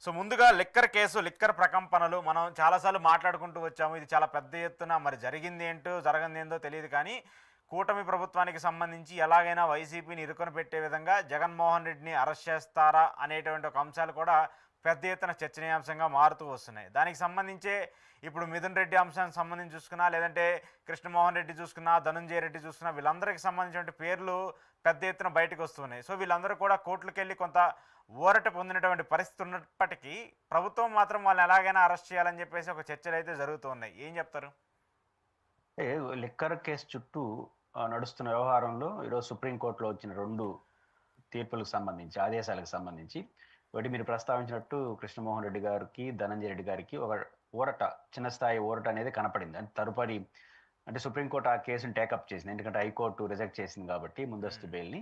So ముందుగా liquor case, liquor ప్రకంపనలు మనం చాలాసార్లు మాట్లాడుకుంటూ వచ్చాము. ఇది చాలా పెద్ద ఎత్తున మరి జరిగింది ఏంటో, జరగంది ఏందో తెలియదు కానీ, కూటమి ప్రభుత్వానికి సంబంధించి ఎలాగైనా వైసీపీని ఇరుకొని పెట్టే విధంగా జగన్మోహన్ రెడ్డిని అరెస్ట్ చేస్తారా అనేటువంటి ఒక అంశాలు కూడా పెద్ద ఎత్తున చర్చనీయాంశంగా మారుతూ వస్తున్నాయి. దానికి సంబంధించే ఇప్పుడు మిథున్ రెడ్డి అంశానికి సంబంధించి చూసుకున్నా, లేదంటే కృష్ణమోహన్ రెడ్డి చూసుకున్నా, ధనుంజయ రెడ్డి చూసుకున్నా, వీళ్ళందరికీ సంబంధించిన పేర్లు పెద్ద ఎత్తున బయటకు వస్తున్నాయి. సో వీళ్ళందరూ కూడా కోర్టులకు వెళ్ళి కొంత ఊరట పొందినటువంటి పరిస్థితి ఉన్నప్పటికీ ప్రభుత్వం మాత్రం వాళ్ళని ఎలాగైనా అరెస్ట్ చేయాలని చెప్పేసి ఒక చర్చలు అయితే జరుగుతూ ఉన్నాయి. ఏం చెప్తారు? లిక్కర్ కేసు చుట్టూ నడుస్తున్న వ్యవహారంలో ఈరోజు సుప్రీంకోర్టులో వచ్చిన 2 తీర్పులకు సంబంధించి, ఆదేశాలకు సంబంధించి ఒకటి మీరు ప్రస్తావించినట్టు కృష్ణమోహన్ రెడ్డి గారికి, ధనంజయ రెడ్డి గారికి ఒక ఊరట, చిన్న స్థాయి ఊరట అనేది కనపడింది. అంటే తదుపరి అంటే సుప్రీంకోర్టు ఆ కేసును టేకప్ చేసింది. ఎందుకంటే హైకోర్టు రిజెక్ట్ చేసింది కాబట్టి ముందస్తు బెయిల్ని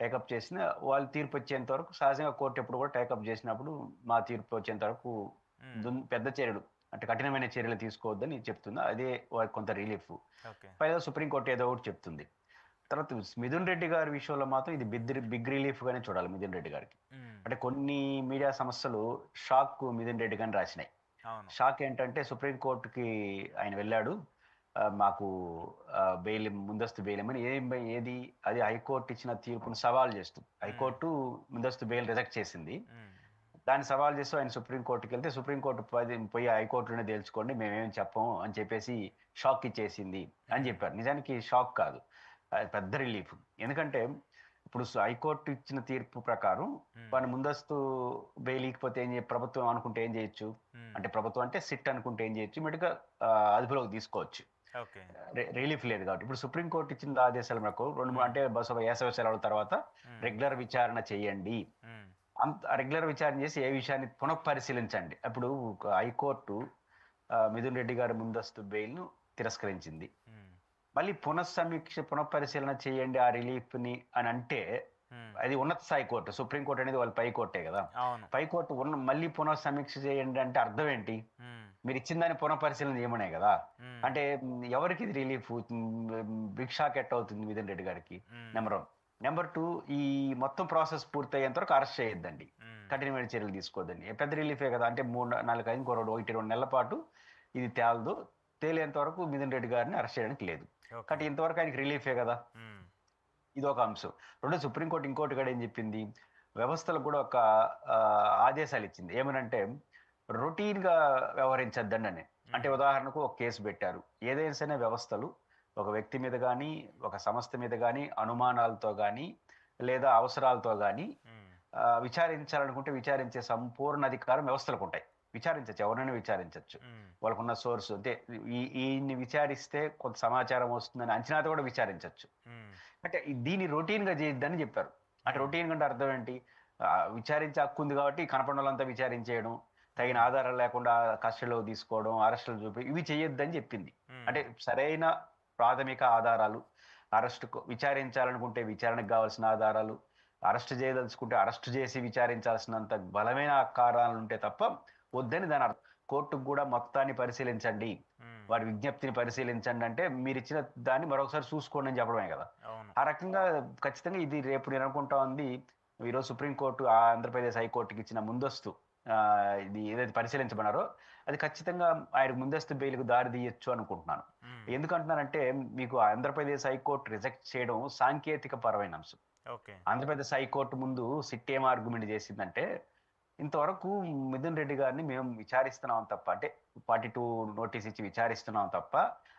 టేకప్ చేసిన వాళ్ళు తీర్పు వచ్చేంత వరకు, సహజంగా కోర్టు ఎప్పుడు కూడా టేకప్ చేసినప్పుడు మా తీర్పు వచ్చేంత వరకు పెద్ద చర్యలు అంటే కఠినమైన చర్యలు తీసుకోవద్దని చెప్తుంది. అదే వారికి కొంత రిలీఫ్. పైగా సుప్రీంకోర్టు ఏదో ఒకటి చెప్తుంది. తర్వాత మిథున్ రెడ్డి గారి విషయంలో మాత్రం ఇది బిగ్ రిలీఫ్ గానే చూడాలి మిథున్ రెడ్డి గారికి. అంటే కొన్ని మీడియా సంస్థలు షాక్ మిథున్ రెడ్డి గారిని రాసినాయి. షాక్ ఏంటంటే సుప్రీంకోర్టుకి ఆయన వెళ్ళాడు, మాకు బెయిల్, ముందస్తు బెయిల్ ఏమని ఏది అది హైకోర్టు ఇచ్చిన తీర్పును సవాల్ చేస్తూ, హైకోర్టు ముందస్తు బెయిల్ రిజెక్ట్ చేసింది, దాన్ని సవాల్ చేస్తూ ఆయన సుప్రీంకోర్టుకి వెళ్తే సుప్రీంకోర్టు పోయి హైకోర్టులోనే తేల్చుకోండి, మేమేం చెప్పము అని చెప్పేసి షాక్ ఇచ్చేసింది అని చెప్పారు. నిజానికి షాక్ కాదు, పెద్ద రిలీఫ్. ఎందుకంటే ఇప్పుడు హైకోర్టు ఇచ్చిన తీర్పు ప్రకారం వాడిని ముందస్తు బెయిల్ ఇకపోతే ప్రభుత్వం అనుకుంటే ఏం చేయొచ్చు, అంటే ప్రభుత్వం అంటే సిట్ అనుకుంటే ఏం చేయొచ్చు, ఇమీడియట్గా అదుపులోకి తీసుకోవచ్చు. రిలీఫ్ లేదు కాబట్టి ఇప్పుడు సుప్రీంకోర్టు ఇచ్చిన ఆదేశాల మేరకు 2-3 అంటే వేసవి సెలవుల తర్వాత రెగ్యులర్ విచారణ చేయండి, అంత రెగ్యులర్ విచారణ చేసి ఏ విషయాన్ని పునఃపరిశీలించండి. అప్పుడు హైకోర్టు మిథున్ రెడ్డి గారి ముందస్తు బెయిల్ ను తిరస్కరించింది. మళ్ళీ పునఃపరిశీలన చేయండి ఆ రిలీఫ్ ని అని అంటే అది ఉన్నత స్థాయి కోర్టు. సుప్రీంకోర్టు అనేది వాళ్ళు పై కోర్టే కదా, పై కోర్టు మళ్ళీ పునఃసమీక్ష చేయండి అంటే అర్థం ఏంటి? మీరు ఇచ్చిన దాన్ని పునఃపరిశీలన చేయమనే కదా. అంటే ఎవరికి ఇది రిలీఫ్? బిగ్ షాక్ ఎట్ అవుతుంది మిథున్ రెడ్డి గారికి. నెంబర్ 1. నెంబర్ 2, ఈ మొత్తం ప్రాసెస్ పూర్తయ్యేంత వరకు అరెస్ట్ చేయొద్దండి, కఠినమైన చర్యలు తీసుకోవద్దండి. పెద్ద రిలీఫే కదా. అంటే 3-4 నెలల పాటు ఇది తేలేంత వరకు మిథున్ రెడ్డి గారిని అరెస్ట్ చేయడానికి లేదు. కాబట్టి ఇంతవరకు ఆయనకి రిలీఫే కదా. ఇది ఒక అంశం. 2, సుప్రీంకోర్టు ఇంకోటి కూడా ఏం చెప్పింది, వ్యవస్థలకు కూడా ఒక ఆదేశాలు ఇచ్చింది. ఏమనంటే రొటీన్ గా వ్యవహరించద్దండి అని. అంటే ఉదాహరణకు ఒక కేసు పెట్టారు, ఏదైనా సరే వ్యవస్థలు ఒక వ్యక్తి మీద కానీ, ఒక సంస్థ మీద కానీ అనుమానాలతో కానీ లేదా అవసరాలతో కానీ విచారించాలనుకుంటే విచారించే సంపూర్ణ అధికారం వ్యవస్థలకు ఉంటాయి. విచారించవచ్చు, ఎవరైనా విచారించవచ్చు. వాళ్ళకున్న సోర్స్ అంటే ఈయన్ని విచారిస్తే కొంత సమాచారం వస్తుందని అంచనాతో కూడా విచారించవచ్చు. అంటే దీన్ని రొటీన్ గా చేయొద్దని చెప్పారు. అంటే రొటీన్ అంటే అర్థం ఏంటి? విచారించే హక్కు ఉంది కాబట్టి కనపడిన వాళ్ళంతా విచారించేయడం, తగిన ఆధారాలు లేకుండా కస్టడీలో తీసుకోవడం, అరెస్టులు చూపి ఇవి చేయొద్దని చెప్పింది. అంటే సరైన ప్రాథమిక ఆధారాలు, విచారించాలనుకుంటే విచారణకు కావాల్సిన ఆధారాలు, అరెస్ట్ చేయదలుచుకుంటే అరెస్ట్ చేసి విచారించాల్సినంత బలమైన కారణాలు ఉంటే తప్ప వద్దని దాని అర్థం. కోర్టుకు కూడా మొత్తాన్ని పరిశీలించండి, వారి విజ్ఞప్తిని పరిశీలించండి అంటే మీరు ఇచ్చిన దాన్ని మరొకసారి చూసుకోండి అని చెప్పడమే కదా. ఆ రకంగా ఖచ్చితంగా ఇది రేపు నేను అనుకుంటా ఉంది, ఈరోజు సుప్రీంకోర్టు ఆంధ్రప్రదేశ్ హైకోర్టుకి ఇచ్చిన ముందస్తు ఇది ఏదైతే పరిశీలించబడారో అది ఖచ్చితంగా ఆయన ముందస్తు బెయిల్కు దారి తీయొచ్చు అనుకుంటున్నాను. ఎందుకంటున్నానంటే మీకు ఆంధ్రప్రదేశ్ హైకోర్టు రిజెక్ట్ చేయడం సాంకేతిక పరమైన అంశం. ఆంధ్రప్రదేశ్ హైకోర్టు ముందు సిట్ ఏం ఆర్గ్యుమెంట్ చేసిందంటే, ఇంతవరకు మిథున్ రెడ్డి గారిని మేము విచారిస్తున్నాం తప్ప, అంటే 42 నోటీస్ ఇచ్చి విచారిస్తున్నాం తప్ప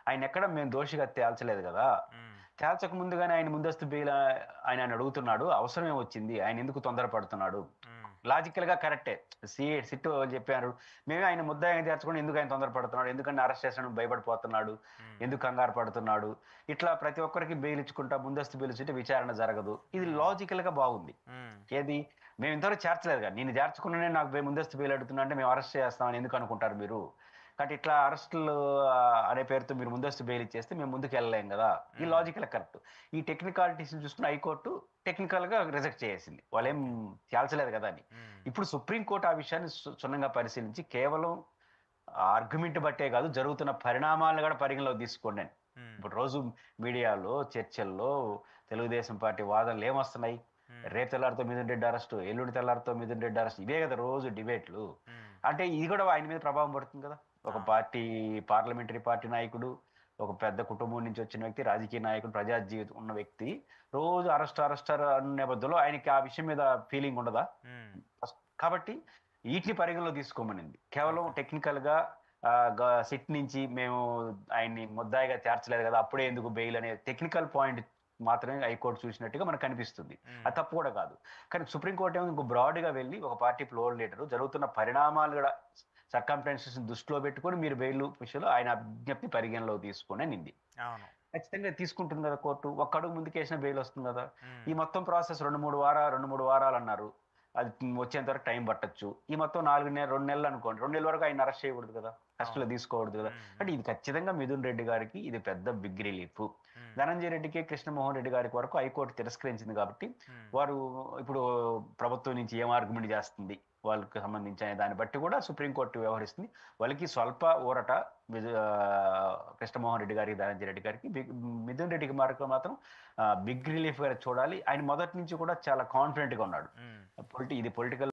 ఆయన ఎక్కడ మేము దోషిగా తేల్చలేదు కదా. తేల్చక ముందుగానే ఆయన ముందస్తు బెయిల్ ఆయన అడుగుతున్నాడు, అవసరమే వచ్చింది, ఆయన ఎందుకు తొందరపడుతున్నాడు? లాజికల్ గా కరెక్టే. సిట్ చెప్పారు, మేమే ఆయన ముద్దాయిని తెరచుకొని ఎందుకు ఆయన తొందరపడుతున్నాడు, ఎందుకంటే అరెస్ట్ చేస్తాను భయపడిపోతున్నాడు, ఎందుకు కంగారు పడుతున్నాడు, ఇట్లా ప్రతి ఒక్కరికి బెయిల్ ఇచ్చుకుంటా ముందస్తు బెయిల్ ఇచ్చుంటే విచారణ జరగదు. ఇది లాజికల్ గా బాగుంది. ఏది మేము ఇంతవరకు చేర్చలేదు కదా, నేను చేర్చుకున్నానే నాకు ముందస్తు బెయిల్ అడుగుతున్నా అంటే మేము అరెస్ట్ చేస్తామని ఎందుకు అనుకుంటారు మీరు? కాబట్టి ఇట్లా అరెస్టులు అనే పేరుతో మీరు ముందస్తు బెయిల్ ఇచ్చేస్తే మేము ముందుకు వెళ్ళలేం కదా. ఈ లాజికల్ కరెక్ట్. ఈ టెక్నికాలిటీస్ చూసుకుని హైకోర్టు టెక్నికల్ గా రిజెక్ట్ చేసింది, వాళ్ళేం తేల్చలేదు కదా అని. ఇప్పుడు సుప్రీంకోర్టు ఆ విషయాన్ని క్షుణ్ణంగా పరిశీలించి కేవలం ఆర్గ్యుమెంట్ బట్టే కాదు, జరుగుతున్న పరిణామాలను కూడా పరిగణలోకి తీసుకోండి అని. ఇప్పుడు రోజు మీడియాలో చర్చల్లో తెలుగుదేశం పార్టీ వాదనలు ఏమొస్తున్నాయి, రేపు తెల్లారితో మిథున్ రెడ్డి అరెస్ట్, ఎల్లుండి తెల్లారితో మిథున్ రెడ్డి అరెస్ట్, ఇవే కదా రోజు డిబేట్లు. ఉమ్, అంటే ఇది కూడా ఆయన మీద ప్రభావం పడుతుంది కదా. ఒక అవును. పార్టీ, పార్లమెంటరీ పార్టీ నాయకుడు, ఒక పెద్ద కుటుంబం నుంచి వచ్చిన వ్యక్తి, రాజకీయ నాయకుడు, ప్రజా జీవితం ఉన్న వ్యక్తి రోజు అరెస్ట్ అన్న నేపథ్యంలో ఆయనకి ఆ విషయం మీద ఫీలింగ్ ఉండదా? ఉమ్, కాబట్టి వీటిని పరిగణలో తీసుకోమనింది. కేవలం ఓకే. టెక్నికల్ గా సిట్ నుంచి మేము ఆయన్ని ముద్దాయిగా చేర్చలేదు కదా, అప్పుడే ఎందుకు బెయిల్ అనే టెక్నికల్ పాయింట్ మాత్రమే హైకోర్టు చూసినట్టుగా మనకు కనిపిస్తుంది. ఉమ్, అది తప్పు కూడా కాదు. కానీ సుప్రీంకోర్టు ఏమో ఇంకో బ్రాడ్ గా వెళ్ళి ఒక పార్టీ ఫ్లోర్ లీడర్ జరుగుతున్న పరిణామాలు కూడా సర్కంస్టాన్సెస్ దృష్టిలో పెట్టుకొని మీరు బెయిల్ విషయంలో ఆయన అజ్ఞప్తి పరిగణలో తీసుకొని నింది. అవును. ఖచ్చితంగా తీసుకుంటుంది కదా కోర్టు. ఒక్క అడుగు ముందుకేసిన బెయిల్ వస్తుంది కదా. ఉమ్, ఈ మొత్తం ప్రాసెస్ 2-3 వారాలు అన్నారు. అది వచ్చేంత వరకు టైం పట్టొచ్చు. ఈ మొత్తం 2 నెలలు అనుకోండి. 2 నెలల వరకు ఆయన అరెస్ట్ చేయకూడదు కదా, కస్టడీలో తీసుకోకూడదు కదా. ఉమ్, అంటే ఇది ఖచ్చితంగా మిథున్ రెడ్డి గారికి ఇది పెద్ద బిగ్ రిలీఫ్. ఉమ్, ధనంజయ రెడ్డికి, కృష్ణమోహన్ రెడ్డి గారికి వరకు హైకోర్టు తిరస్కరించింది కాబట్టి ఉమ్, వారు ఇప్పుడు ప్రభుత్వం నుంచి ఏం ఆర్గ్యుమెంట్ చేస్తుంది వాళ్ళకి సంబంధించిన దాన్ని బట్టి కూడా సుప్రీంకోర్టు వ్యవహరిస్తుంది. వాళ్ళకి స్వల్ప ఊరట కృష్ణమోహన్ రెడ్డి గారికి, ధనంజయ రెడ్డి గారికి. మిథున్ రెడ్డికి మాత్రం బిగ్ రిలీఫ్ గా చూడాలి. ఆయన మొదటి నుంచి కూడా చాలా కాన్ఫిడెంట్ గా ఉన్నాడు. ఉమ్. ఇది పొలిటికల్